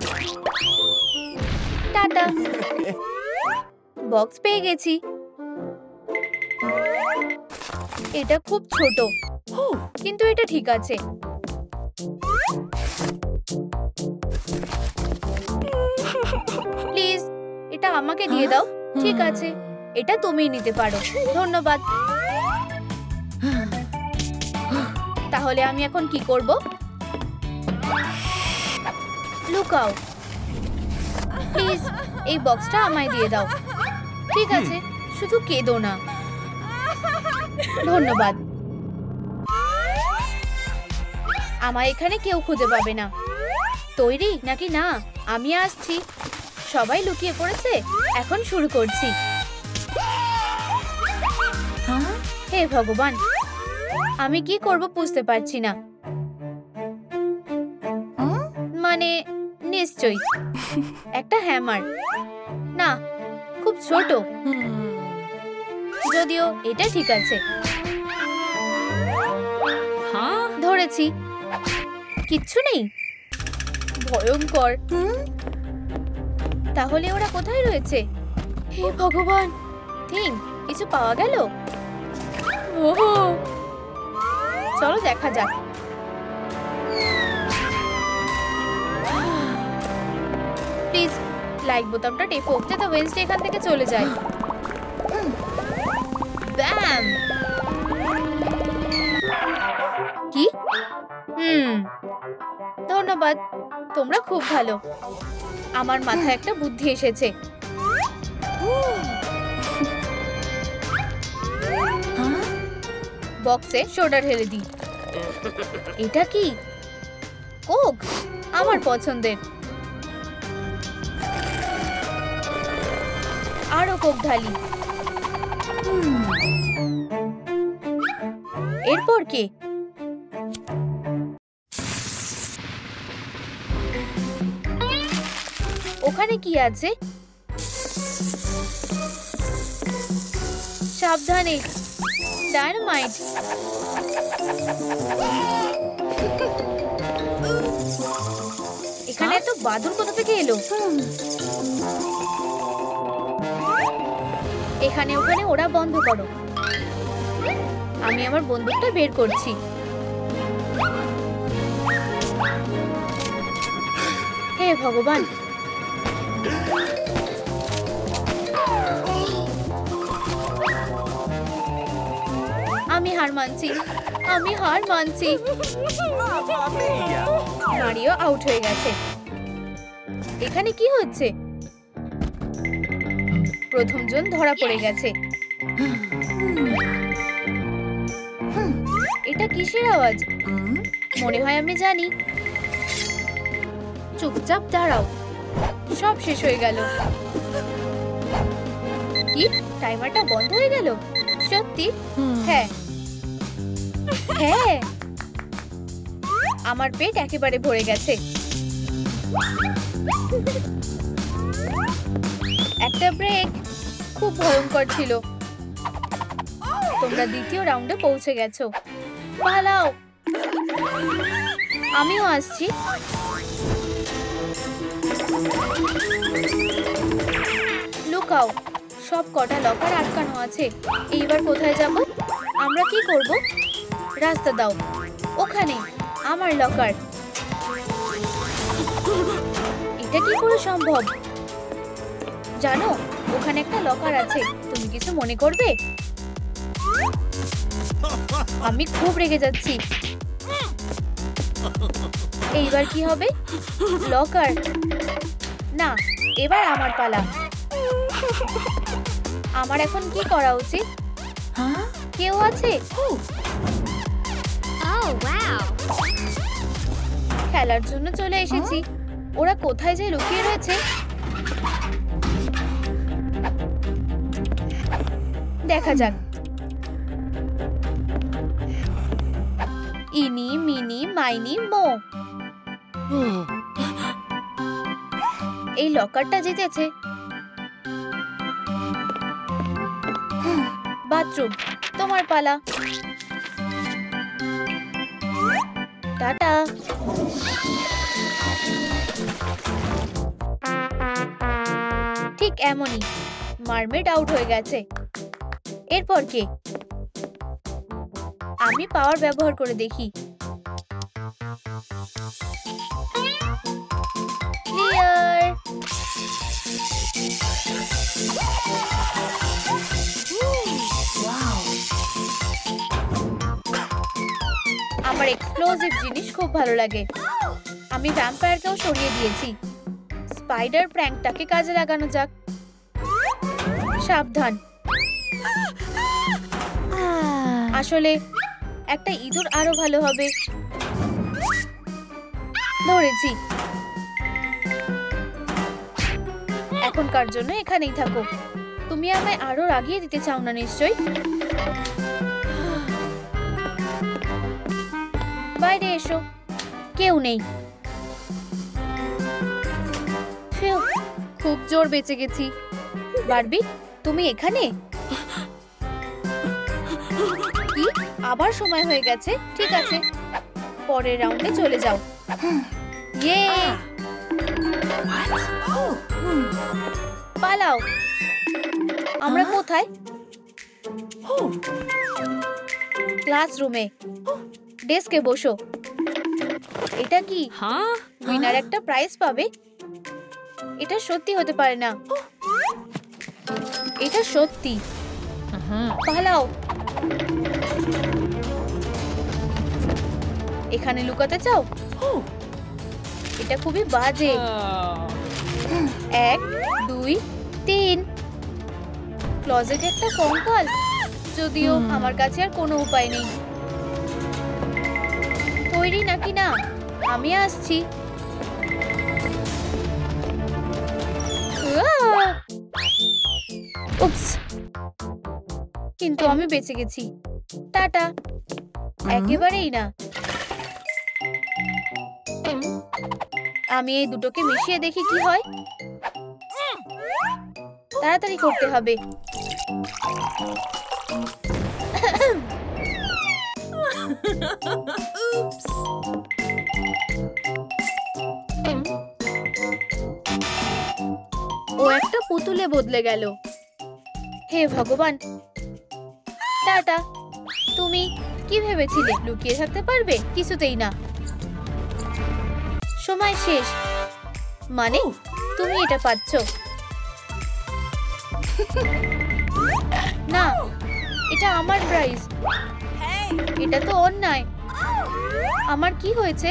টাটা। বক্স পেয়ে গেছি। এটা খুব ছোট, কিন্তু এটা ঠিক আছে। প্লিজ, এটা আমাকে দিয়ে দাও। ঠিক আছে, এটা তুমিই নিতে পারো। ধন্যবাদ। তাহলে আমি এখন কি করব? লুকাও। প্লিজ, এই বক্সটা আমায় দিয়ে দাও। ঠিক আছে, শুধু কেঁদো না। ধন্যবাদ। আমায় এখানে কেউ খুঁজে পাবে না। তৈরি নাকি না? আমি আসছি। সবাই লুকিয়ে পড়েছে। এখন শুরু করছি। হে ভগবান, আমি কি করব বুঝতে পারছি না। মানে নিশ্চয়ই একটা হ্যামার। না, খুব ছোট। যদিও এটা ঠিক আছে। ধরেছি। কিচ্ছু নেই। ভয়ঙ্কর। তাহলে ওরা কোথায় রয়েছে? হে ভগবান, থিং, কিছু পাওয়া গেল? ওহো, চলো দেখা যাক। প্লিজ লাইক বোতামটা টেপো যাতে ওয়েনসডে এখান থেকে চলে যায়। ব্যাম। কি? ধন্যবাদ, তোমরা খুব ভালো। আমার মাথায় একটা বুদ্ধি এসেছে। বক্সে সোডা ঢেলে দিই। এটা কি? কোক, আমার পছন্দের। আরো কোক ঢালি। এরপর কি? ওখানে কি আছে? সাবধানে, ডায়নামাইট। এখানে এত বাদুড় কোথা থেকে এলো? এখানে ওখানে ওরা বন্ধ করো। আমি আমার বন্দুকটা বের করছি। হে ভগবান, আমি হার মানছি। আমি হার মানছি। মারিও আউট হয়ে গেছে। এখানে কি হচ্ছে? প্রথম জন ধরা পড়ে গেছে। এটা কিসের আওয়াজ? মনে হয় আমি জানি। চুপচাপ দাঁড়াও। সব শেষ হয়ে গেল। কি? টাইমারটা বন্ধ হয়ে গেল? সত্যি? হ্যাঁ হ্যাঁ, আমার পেট একেবারে ভরে গেছে। একটা ব্রেক। খুব ভয়ঙ্কর ছিল। তোমরা দ্বিতীয় রাউন্ডে পৌঁছে গেছো। পালাও। আমিও আসছি। লুকাও, সব কটা লকার আটকানো আছে। এইবার কোথায় যাব? আমরা কি করব? রাস্তা দাও। ওখানে আমার লকার। এটা কি করে সম্ভব? জানো, ওখানে একটা লকার আছে। তুমি কিছু মনে করবে? আমি খুব রেগে যাচ্ছি। এইবার কি হবে? লকার না, এবার আমার পালা। আমার এখন কি করা উচিত? কেউ আছে? খেলার জন্য চলে এসেছি। ওরা কোথায় যে লুকিয়ে রয়েছে? দেখা যাক। ইনি মিনি মাইনি মো। এই লকারটা জিতেছে। বাথরুম, তোমার পালা। টাটা। ঠিক এমনই, মারমেড আউট হয়ে গেছে। এরপর কে? আমি পাওয়ার ব্যবহার করে দেখি। ক্লিয়ার। আমার এক্সপ্লোসিভ জিনিস খুব ভালো লাগে। আমি ভ্যাম্পায়ারকেও সরিয়ে দিয়েছি। স্পাইডার প্র্যাঙ্কটাকে কাজে লাগানো যাক। সাবধান। আসলে একটা ইঁদুর আরো ভালো হবে। ধরেছি। এখনকার জন্য এখানেই থাকো। তুমি আমায় আরো রাগিয়ে দিতে চাও না নিশ্চয়ই? বাইরে এসো। কেউ নেই। খুব জোর বেঁচে গেছি। বারবি, তুমি এখানে? কি? আবার সময় হয়ে গেছে। ঠিক আছে, পরের রাউন্ডে চলে যাও। ইয়ে! পালাও। আমরা কোথায়? ক্লাসরুমে। ডেস্কে বসো। এটা কি? উইনার একটা প্রাইজ পাবে? এটা সত্যি হতে পারে না। এটা সত্যি। পালাও। এখানে লুকাতে চাও? এটা খুবই বাজে। 1 2 3। ক্লোজেটে একটা কঙ্কাল। যদিও আমার কাছে আর কোনো উপায় নেই। তৈরি নাকি না? আমি আসছি। উপস, কিন্তু আমি বেঁচে গেছি। টাটা। একেবারেই না। আমি এই দুটোকে মিশিয়ে দেখি কি হয়। তাড়াতাড়ি করতে হবে। ও একটা পুতুলে বদলে গেল। হে ভগবান। টাটা। তুমি কি ভেবেছিলে লুকিয়ে থাকতে পারবে? কিছুতেই না। সময় শেষ। মানে তুমি এটা পাচ্ছ না। এটা আমার প্রাইজ। এটা তো অন্যায়। আমার কি হয়েছে?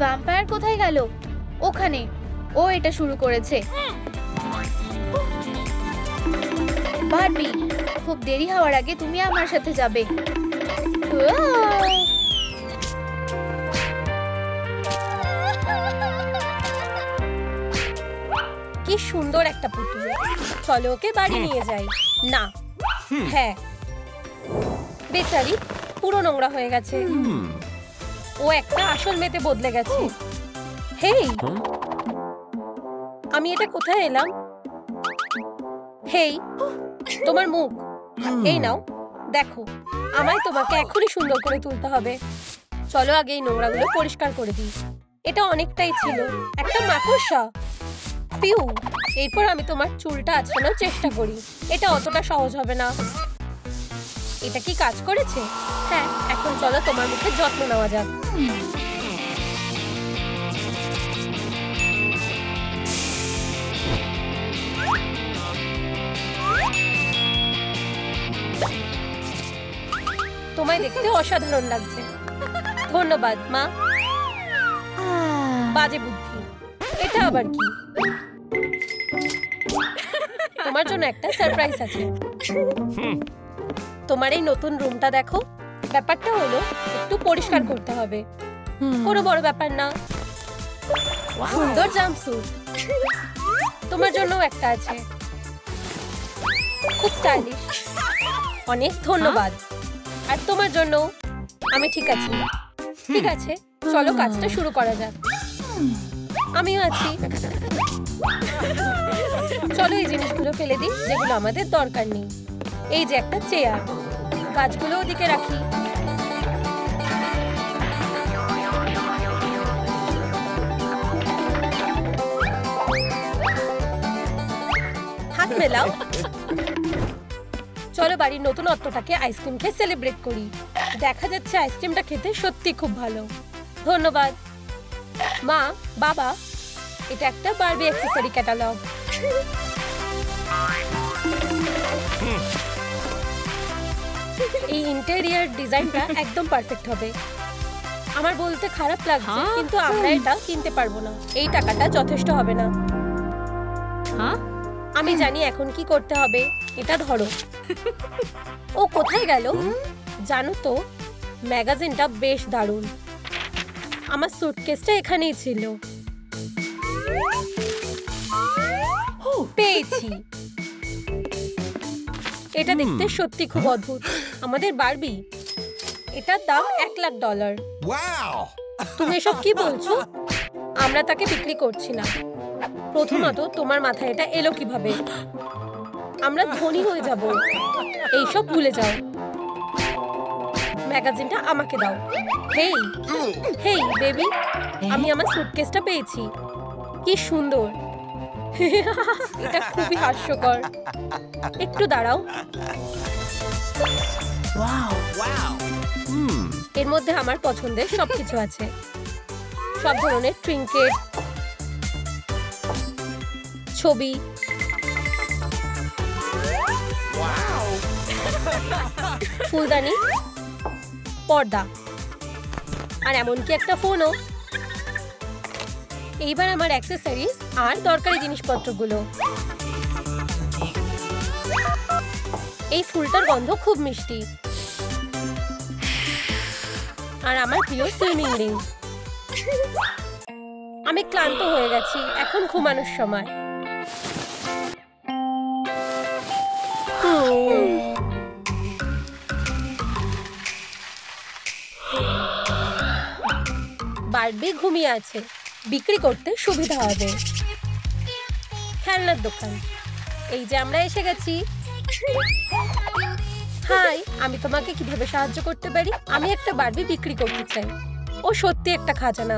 ভ্যাম্পায়ার কোথায় গেল? ওখানে। ও এটা শুরু করেছে। বারবি, খুব দেরি হওয়ার আগে তুমি আমার সাথে যাবে। কি সুন্দর একটা পুতুল। চলো ওকে বাড়ি নিয়ে যাই। না, হ্যাঁ, বেচারি পুরো নোংরা হয়ে গেছে। ও একটা আসল মেয়েতে বদলে গেছে। হেই, আমি এটা কোথায় এলাম? হেই, তোমার মুখ এই নাও, দেখো। আমায় তোমাকে এখনই সুন্দর করে তুলতে হবে। চলো আগে এই নোংরাগুলো পরিষ্কার করে দিই। এটা অনেকটাই ছিল, একটা মাকড়সা। পিউ, এরপর আমি তোমার চুলটা আঁচড়ানোর চেষ্টা করি। এটা অতটা সহজ হবে না। এটা কি কাজ করেছে? হ্যাঁ, এখন চলো তোমার মুখে যত্ন নেওয়া যাক। তোমায় দেখতে অসাধারণ লাগছে। ধন্যবাদ মা। বাজে বুদ্ধি। এটা আবার কি? তোমার জন্য একটা সারপ্রাইজ আছে। তোমার এই নতুন রুমটা দেখো। ব্যাপারটা হলো একটু পরিষ্কার করতে হবে, কোনো বড় ব্যাপার না। সুন্দর জাম্পস্যুট। তোমার জন্য একটা আছে, খুব স্টাইলিশ। অনেক ধন্যবাদ। আর তোমার জন্য আমি ঠিক আছি। ঠিক আছে, চলো কাজটা শুরু করা যাক। আমিও আছি। চলো এই জিনিসগুলো ফেলে দিই যেগুলো আমাদের দরকার নেই। এই যে একটা চেয়ার, গাছগুলো ওদিকে রাখি। হাত মেলাও। চলো বাড়ির নতুনত্বটাকে আইসক্রিম খেয়ে সেলিব্রেট করি। দেখা যাচ্ছে আইসক্রিমটা খেতে সত্যি খুব ভালো। ধন্যবাদ মা, বাবা। এটা একটা বারবি অ্যাক্সেসরি ক্যাটালগ। এই ইন্টেরিয়র ডিজাইনটা একদম পারফেক্ট হবে। আমার বলতে খারাপ লাগছে, কিন্তু আমরা এটা কিনতে পারবো না। এই টাকাটা যথেষ্ট হবে না। আমি জানি এখন কি করতে হবে। এটা ধরো। ও কোথায় গেল? জানো তো, ম্যাগাজিনটা বেশ দারুণ। আমার সুটকেসটা এখানেই ছিল। পেয়েছি। এটা দেখতে সত্যি খুব অদ্ভুত। আমাদের বারবি। এটার দাম $1,00,000। তুমি এসব কি বলছো? আমরা তাকে বিক্রি করছি না। প্রথমত তোমার মাথায় এটা এলো কিভাবে? আমরা ধনী হয়ে যাব। এইসব ভুলে যাও। ম্যাগাজিনটা আমাকে দাও। হেই হেই বেবি, আমি আমার সুটকেসটা পেয়েছি। কি সুন্দর। এটা খুবই হাস্যকর। একটু দাঁড়াও। এর মধ্যে আমার পছন্দের সবকিছু আছে। সব ধরনের ট্রিঙ্কেট, ছবি, ফুলদানি, পর্দা, আর এমনকি একটা ফোনও। এইবার আমার অ্যাক্সেসরিজ আর দরকারি জিনিসপত্রগুলো। এই ফুলটার গন্ধ খুব মিষ্টি। আর আমার প্রিয় সুইমিং রিং। আমি ক্লান্ত হয়ে গেছি, এখন ঘুমানোর সময়। বারবি ঘুমিয়ে আছে। বিক্রি করতে সুবিধা হবে। খেলনার দোকান। এই যে আমরা এসে গেছি। হাই, আমি তোমাকে কিভাবে সাহায্য করতে পারি? আমি একটা বারবি বিক্রি করতে চাই। ও সত্যি একটা খাজানা।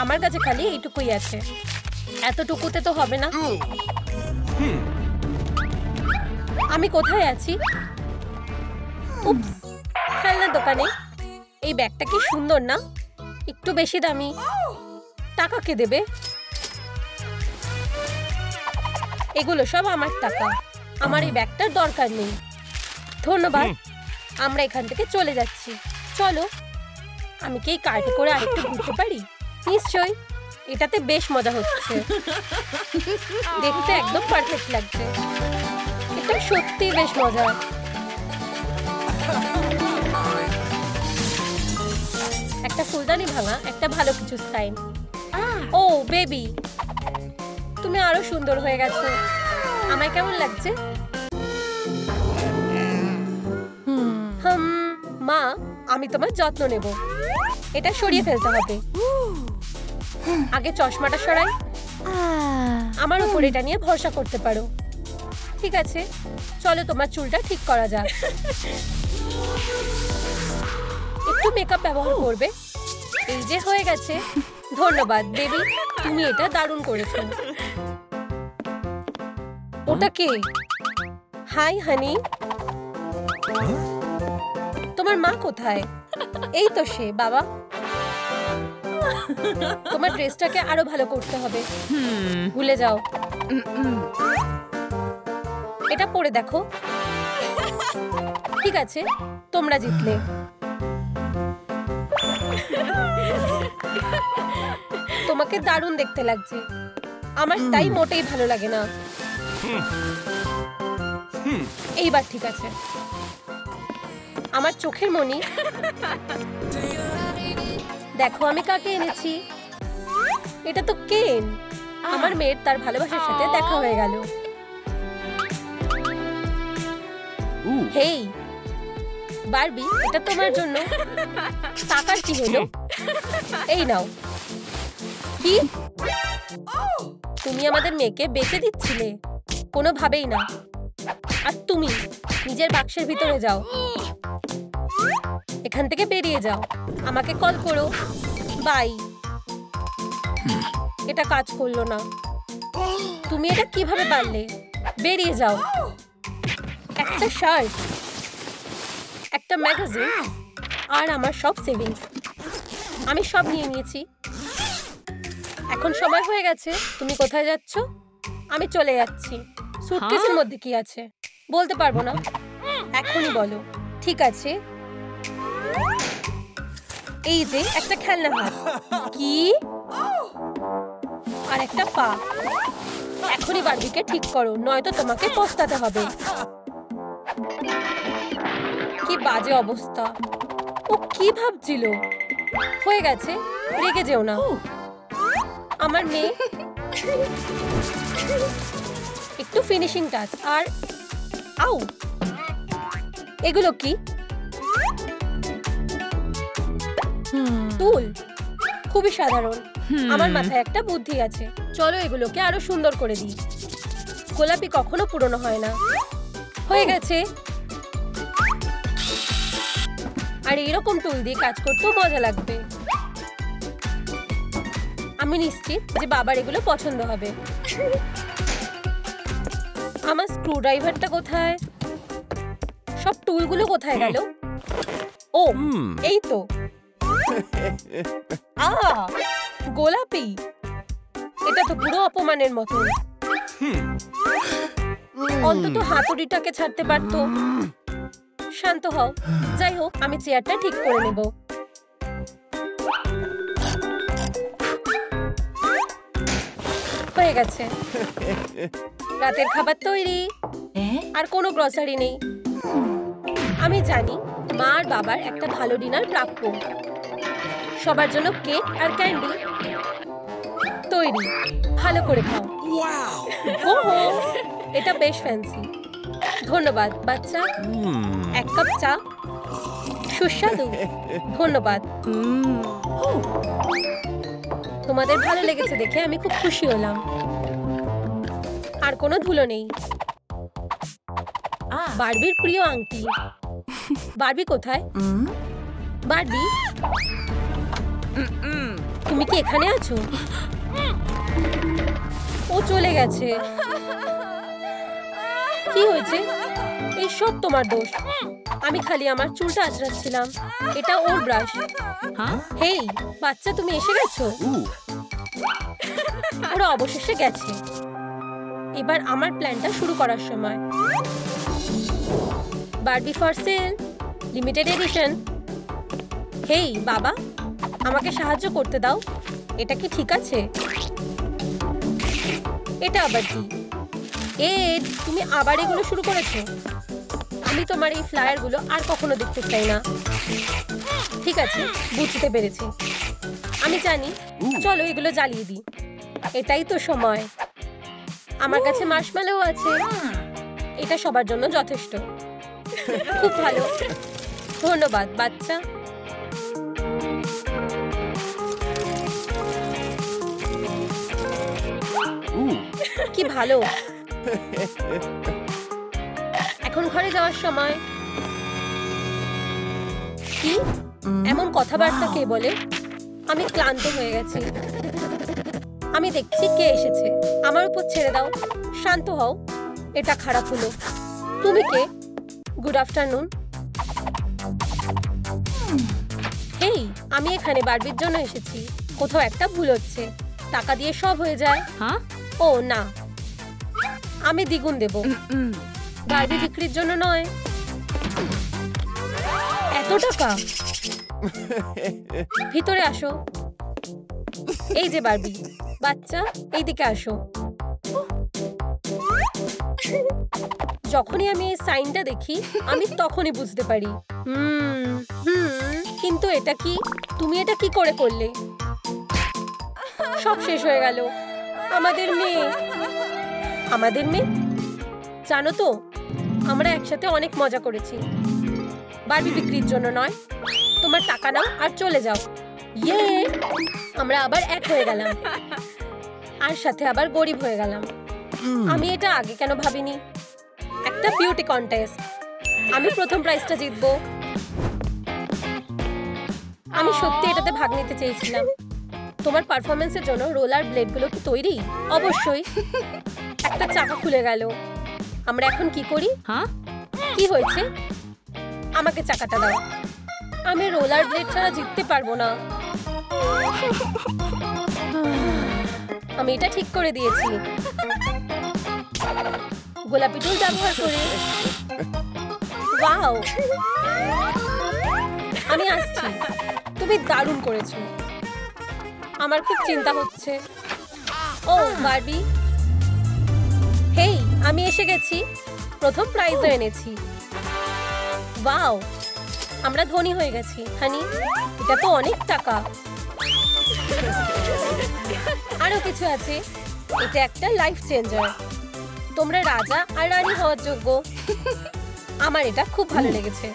আমার কাছে খালি এইটুকুই আছে। এতটুকুতে তো হবে না। আমি কোথায় আছি? উপস, খেলনার দোকানে। এই ব্যাগটা কি সুন্দর না? একটু বেশি দামি। টাকা কে দেবে? এগুলো সব আমার টাকা। আমার এই ব্যাগটার দরকার নেই। ধন্যবাদ। আমরা এখান থেকে চলে যাচ্ছি। চলো। আমি কি এই কার্টে করে আরেকটু ঘুরতে পারি? নিশ্চয়ই। এটাতে বেশ মজা হচ্ছে। দেখতে একদম পারফেক্ট লাগছে। এটা সত্যি বেশ মজা। একটা ফুলদানি ভাঙা একটা ভালো কিছু সাইন। ও বেবি, তুমি আরো সুন্দর হয়ে গেছো। আমায় কেমন লাগছে? মা, আমি তোমার যত্ন নেব। এটা সরিয়ে ফেলতে হবে। আগে চশমাটা সরাই। আমার উপর এটা নিয়ে ভরসা করতে পারো। ঠিক আছে, চলো তোমার চুলটা ঠিক করা যাক। একটু মেকআপ ব্যবহার করবে। এই যে হয়ে গেছে। ধন্যবাদ বেবি, তুমি এটা দারুণ করেছো। ওটা কে? হাই হানি, তোমার মা কোথায়? এই তো সে। বাবা, তোমার ড্রেসটাকে আরো ভালো করতে হবে। ভুলে যাও। এটা পরে দেখো। ঠিক আছে, তোমরা জিতলে। তোমাকে দারুণ দেখতে লাগছে। আমার তাই মোটেই ভালো লাগে না। এইবার ঠিক আছে। আমার চোখের মণি, দেখো আমি কাকে এনেছি। এটা তো কেন। আমার মেয়ের তার ভালোবাসার সাথে দেখা হয়ে গেল। হেই বারবি, এটা তোমার জন্য। টাকার কি হলো? এই নাও। কি? তুমি আমাদের মেয়েকে বেচে দিচ্ছিলে? কোনোভাবেই না। আর তুমি নিজের বাক্সের ভিতরে যাও। এখান থেকে বেরিয়ে যাও। আমাকে কল করো। বাই। এটা কাজ করলো না। তুমি এটা কিভাবে পারলে? বেরিয়ে যাও। একটা শার্ট, একটা ম্যাগাজিন, আর আমার সব সেভিংস আমি সব নিয়ে নিয়েছি। এখন সময় হয়ে গেছে। তুমি কোথায় যাচ্ছ? আমি চলে যাচ্ছি। সুটকেসের মধ্যে কি আছে? বলতে পারবো না। এখনই বলো। ঠিক আছে। এই যে একটা খেলনা হাত। কি? আর একটা পা। এখনই বারবিকে ঠিক করো, নয়তো তোমাকে পস্তাতে হবে। কি বাজে অবস্থা। ও কি ভাবছিল? হয়ে গেছে, রেগে যেও না। আমার মেয়ে। একটু ফিনিশিং টাচ। আর আউ, এগুলো কি? টুল। খুবই সাধারণ। আমার মাথায় একটা বুদ্ধি আছে। চলো এগুলোকে আরো সুন্দর করে দিই। গোলাপি কখনো পুরনো হয় না। হয়ে গেছে। আর এরকম টুল দিয়ে কাজ করতেও মজা লাগবে। আমি নিশ্চিত যে বাবার এগুলো পছন্দ হবে। আমার স্ক্রু ড্রাইভারটা কোথায়? সব টুলগুলো কোথায় গেল? ও, এই তো। গোলাপি। এটা তো পুরো অপমানের মতো। অন্তত হাতুড়িটাকে ছাড়তে পারতো। শান্ত হও। যাই হোক, আমি চেয়ারটা ঠিক করে নেব। হয়ে গেছে। রাতের খাবার তৈরি। আর কোনো গ্রসারি নেই। আমি জানি মা আর বাবার একটা ভালো ডিনার প্রাপ্য। সবার জন্য কেক আর ক্যান্ডি তৈরি। ভালো করে খাও। ওহো, এটা বেশ ফ্যান্সি। ধন্যবাদ বাচ্চা। এক কাপ চা। সুস্বাদু। ধন্যবাদ। তোমাদের ভালো লেগেছে দেখে আমি খুব খুশি হলাম। আর কোনো ধুলো নেই। বারবির প্রিয় আংটি। বারবি কোথায়? বারবি, তুমি কি এখানে আছো? ও চলে গেছে। কি হয়েছে? এই সব তোমার দোষ। আমি খালি আমার চুলটা আঁচড়াচ্ছিলাম। এটা ওর ব্রাশ। হেই বাচ্চা, তুমি এসে গেছো। ওরা অবশেষে গেছে। এবার আমার প্ল্যানটা শুরু করার সময়। Barbie for sale, limited edition. Hey বাবা, আমাকে সাহায্য করতে দাও। এটা কি ঠিক আছে? এটা আবার কি? এড, তুমি আবার এগুলো শুরু করেছো। আমি তোমার এই ফ্লায়ারগুলো আর কখনো দেখতে চাই না। ঠিক আছে, বুঝতে পেরেছি। আমি জানি। চলো এগুলো জ্বালিয়ে দিই। এটাই তো সময়। আমার কাছে মার্শম্যালোও আছে। এটা সবার জন্য যথেষ্ট। খুব ভালো। ধন্যবাদ বাচ্চা। কি ভালো। এখন ঘরে যাওয়ার সময়। কি? এমন কথাবার্তা কে বলে? আমি ক্লান্ত হয়ে গেছি। আমি দেখছি কে এসেছে। আমার উপর ছেড়ে দাও, শান্ত হও। এটা খারাপ হলো। তুমি কে? Good afternoon. এই, আমি এখানে বারবির জন্য এসেছি। কোথাও একটা ভুল হচ্ছে। টাকা দিয়ে সব হয়ে যায়। ও না, আমি দ্বিগুণ দেব। বারবি বিক্রির জন্য নয়। এত টাকা? ভিতরে আসো। এই যে বারবি বাচ্চা, এইদিকে আসো। যখনই আমি এই সাইনটা দেখি আমি তখনই বুঝতে পারি। কিন্তু এটা কি? তুমি এটা কি করে করলে? সব শেষ হয়ে গেল। আমাদের মেয়ে। আমাদের মেয়ে? জানো তো, আমরা একসাথে অনেক মজা করেছি। বারবি বিক্রির জন্য নয়। তোমার টাকা নাও আর চলে যাও। ইয়ে, আমরা আবার এক হয়ে গেলাম, আর সাথে আবার গরিব হয়ে গেলাম। আমি এটা আগে কেন ভাবিনি? একটা বিউটি কন্টেস্ট, আমি প্রথম প্রাইজটা জিতবো। আমি সত্যি এটাতে ভাগ নিতে চেয়েছিলাম। তোমার পারফরমেন্সের জন্য রোলার ব্লেডগুলো কি তৈরি? অবশ্যই। একটা চাকা খুলে গেল। আমরা এখন কি করি? কি হয়েছে? আমাকে চাকাটা দাও। আমি রোলার ব্লেড ছাড়া জিততে পারবো না। আমি এটা ঠিক করে দিয়েছি, গোলাপি টুল ব্যবহার করে। ওয়াও, আমি আসছি। তুমি দারুণ করেছো। আমার খুব চিন্তা হচ্ছে। ও বারবি, হেই, আমি এসে গেছি। প্রথম প্রাইজও এনেছি। ওয়াও, আমরা ধনী হয়ে গেছি হানি। এটা তো অনেক টাকা। আরো কিছু আছে। এটা একটা লাইফ চেঞ্জার। তোমরা রাজা আর রানী হওয়ার যোগ্য। আমার এটা খুব ভালো লেগেছে।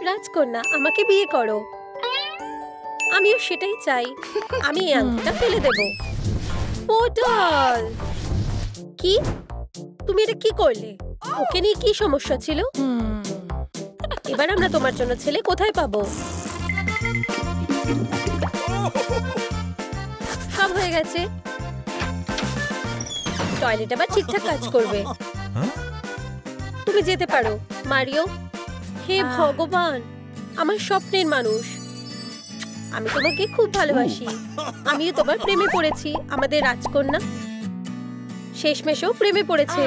রাজকন্যা, আমাকে বিয়ে করো। আমিও সেটাই চাই। আমি এই আংটিটা ফেলে দেব। পটল, কি? তুমি এটা কি করলে? ওকে নিয়ে কি সমস্যা ছিল? এবার আমরা তোমার জন্য ছেলে কোথায় পাবো? সব হয়ে গেছে। টয়লেট আবার ঠিকঠাক কাজ করবে। তুমি যেতে পারো মারিও। হে ভগবান, আমার স্বপ্নের মানুষ। আমি তোমাকে খুব ভালোবাসি। আমিও তোমার প্রেমে পড়েছি। আমাদের রাজকন্যা শেষমেশেও প্রেমে পড়েছে।